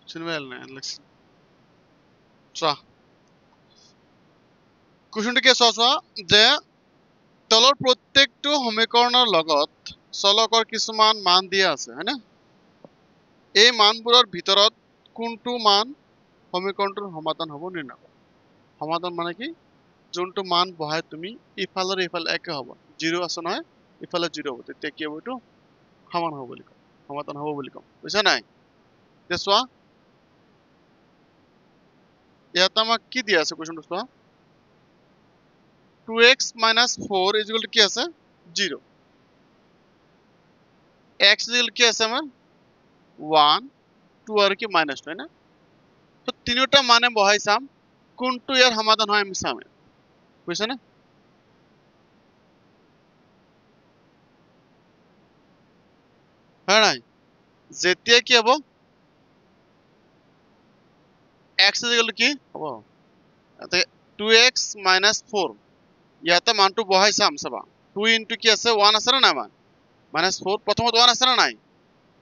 চিনবেল না লিখছি চোৱা কোৱেশ্যনটো কি চোৱা যে তলৰ প্ৰত্যেকটো সমীকৰণৰ লগত চলকৰ কিছুমান মান দিয়া আছে হয়নে এই মানবোৰৰ ভিতৰত কোনটো মান সমীকৰণটোৰ সমাধান হ'ব নিৰ্ণয় কৰা সমাধান মানে কি যোনটো মান বহাই তুমি ইফালৰ ইফাল একে হ'ব 0 আছে নহয় ইফালে 0 হ'ব তেতিয়া কি হ'ব এইটো সমান হ'ব বুলি কম সমাধান হ'ব বুলি কম বুজিছা নাই তে চোৱা ইয়াত আমাক কি দিয়া আছে কোৱেশ্যনটো চোৱা 2x - 4 কি আছে 0 x কি আছে আমাৰ 1 2 আৰু কি -2 হয় না তো তিনিটা মানে বহাই চাম কোনটো ইয়াৰ সমাধান হয় আমি চাম বুজিছা না হয় নাই যেতিয়া কি হ'ব x কি হ'ব এতে 2x - 4 ইয়াতে মানটো বহাই চাম চাবা 2 ইনটু কি আছে 1 আছে না নাই মান -4 প্ৰথমত 1 আছে না নাই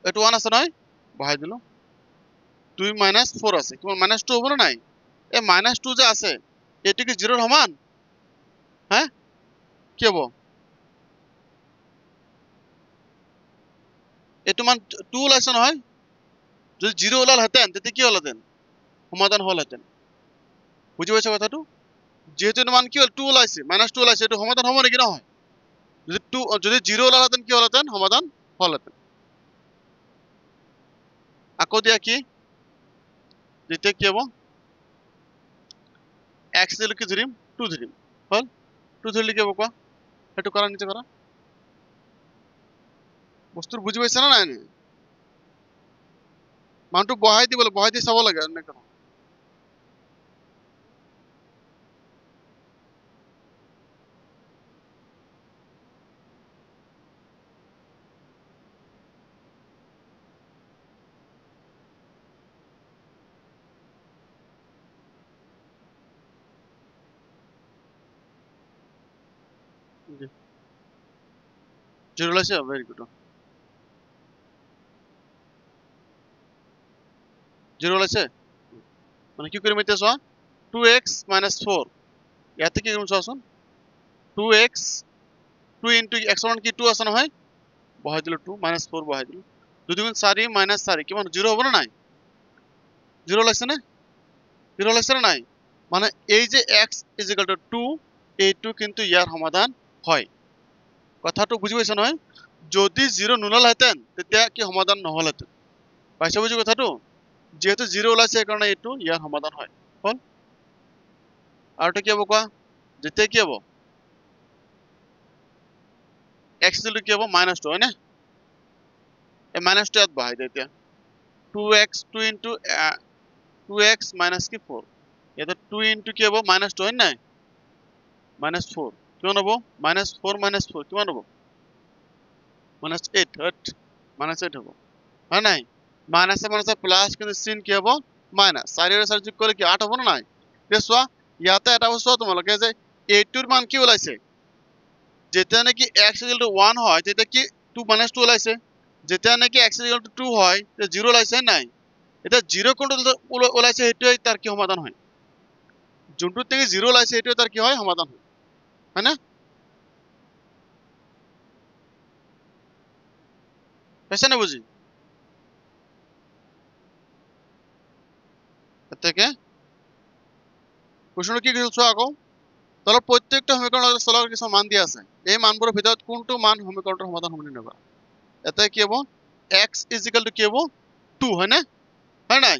এটো 1 আছে নহয় বহাই দিলো 2 - 4 আছে কিমান -2 হ'ব না নাই এই -2 যে আছে এটো কি 0 এর সমান হ্যাঁ কি হ'ব এটো মান 2 ওলাইছে নহয় যদি 0 ওলাল হেতেন তেতিয়া কি হলহেতেন সমাধান হলহেতেন বুঝি পাইছা কথাটো যেহেতু এর মান কি হল 2 ওলাইছে -2 ওলাইছে এটো সমাধান হ'ব নাকি নহয় যদি 2 যদি 0 ওলাল হেতেন কি হলহেতেন সমাধান হলহেতেন আকৌ দিয়া কি যেতিয়া কি হ'ব x দিলে কি ধরিম 2 ধরিম হল 2 ধরলে কি হ'ব কোৱা হেতু কৰা নিচে কৰা বস্তুৰ বুজি পাইছা না নাই মানটো বহাই দি চাব লাগে এনেকা জিরো ওলাইছে ভেরি গুড জিরো ওলাইছে মানে কি কৰিম এতিয়া চোৱা 2x - 4 ইয়াতে কি কৰিম চোৱাচোন 2x 2 ইনটু x মান কি 2 আছে নহয় বহাই দিলো 2 -4 বহাই দিলো 2 2 4 -4 কিমান 0 হ'ব না নাই 0 ওলাইছে না 0 ওলাইছে না নাই মানে এই যে x 2 এইটো কিন্তু ইয়াৰ সমাধান হয় কথাটো বুজি পাইছা নহয় যদি 0 নোলাল হেতেন তেতিয়া কি সমাধান নহল হেতেন পাইছা বুজি কথাটো যেহেতু 0 ওলাইছে এই কাৰণে এইটো ইয়াৰ সমাধান হয় হল আৰু এটা কি হ'ব কোৱা যেতিয়া কি হ'ব x দিলে কি হ'ব -2 হয় না এই -2 ইয়াত বহাই দিয়া এতিয়া 2x 2 ইনটু 2x minus কি 4 এটা 2 ইনটু কি হ'ব -2 হয় নাই -4 কিমান হ'ব -4 -4 কিমান হ'ব -8 হট -8 হ'ব হয় নাই মাইনাসে মাইনাসে প্লাস কিন্তু চিন কি হ'ব মাইনাস 4 এর 4 যোগ করলে কি 8 হ'ব না নাই তে চোৱা ইয়াতে এটা বস্তু তোমালোকে যে এইটোৰ মান কি ওলাইছে যেতিয়া নাকি x 1 হয় তেতিয়া কি 2 -2 ওলাইছে যেতিয়া নাকি x 2 হয় তে 0 ওলাইছে নাই এটা 0 কোনটো ওলাইছে হেতুই তার কি সমাধান হয় যোনটো থেকে 0 ওলাইছে হেতুই তার কি হয় সমাধান হয় হয় না পেছে না বুঝি থেকে কোশ্চেন কি দিছো আকৌ তলৰ প্ৰত্যেকটা সমীকৰণৰ চলকৰ কিছু মান দিয়া আছে এই মানবোৰৰ ভিতৰত কোনটো মান সমীকৰণটোৰ সমাধান হ'ব নিবা এটা কি হ'ব x কি হ'ব 2 হয় না হয় নাই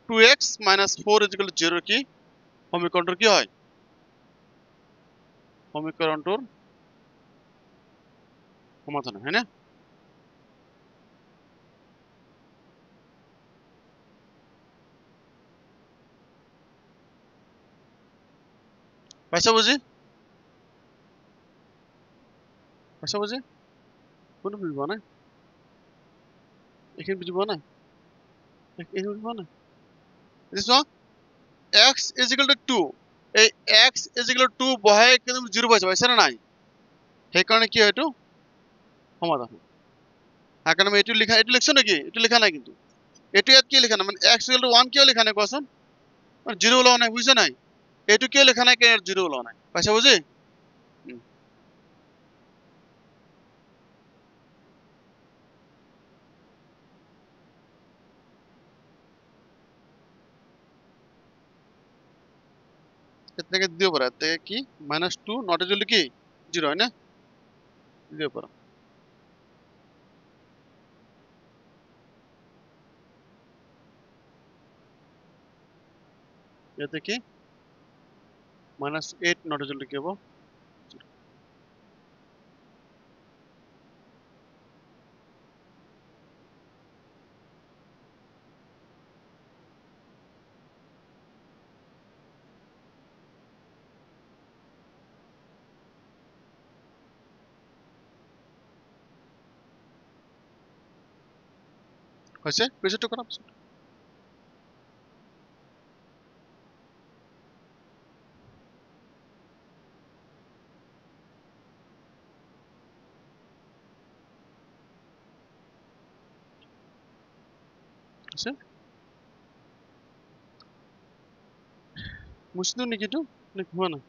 2x - 4 0 কি সমীকৰণটোৰ কি হয় সমীকৰণটোৰ সমাধান হয় না পাইছা বুজি কোনটো বুজি পোৱা নাই এইখিনি বুজি পোৱা নাই এইখিনি বুজি পোৱা নাই বুজিছো x 2 এই x 2 বহাই কিন্তু 0 পাইছা না নাই সেইকাৰণে কি হয় সমাধান সেইকাৰণে আমি এইটো লিখা এইটো লিখছো নেকি এইটো লিখা নাই কিন্তু এটু ইয়াত কি লেখা নাই মানে x equal to 1 কিয় লেখা নাই কোৱাচোন মানে 0 ওলোৱা নাই বুজিছা নাই এটু কিয় লেখা নাই কে 0 ওলোৱা নাই পাইছা বুজি এর থেকে দিও পারা তে কি -2 নট ইকুয়াল টু কি 0 হয় না দিও পারা এতে কি -8 নট ইকুয়াল টু কি হবে হইছে পেছটো করা হইছে মুছলো নাকি তো নাকি হয় না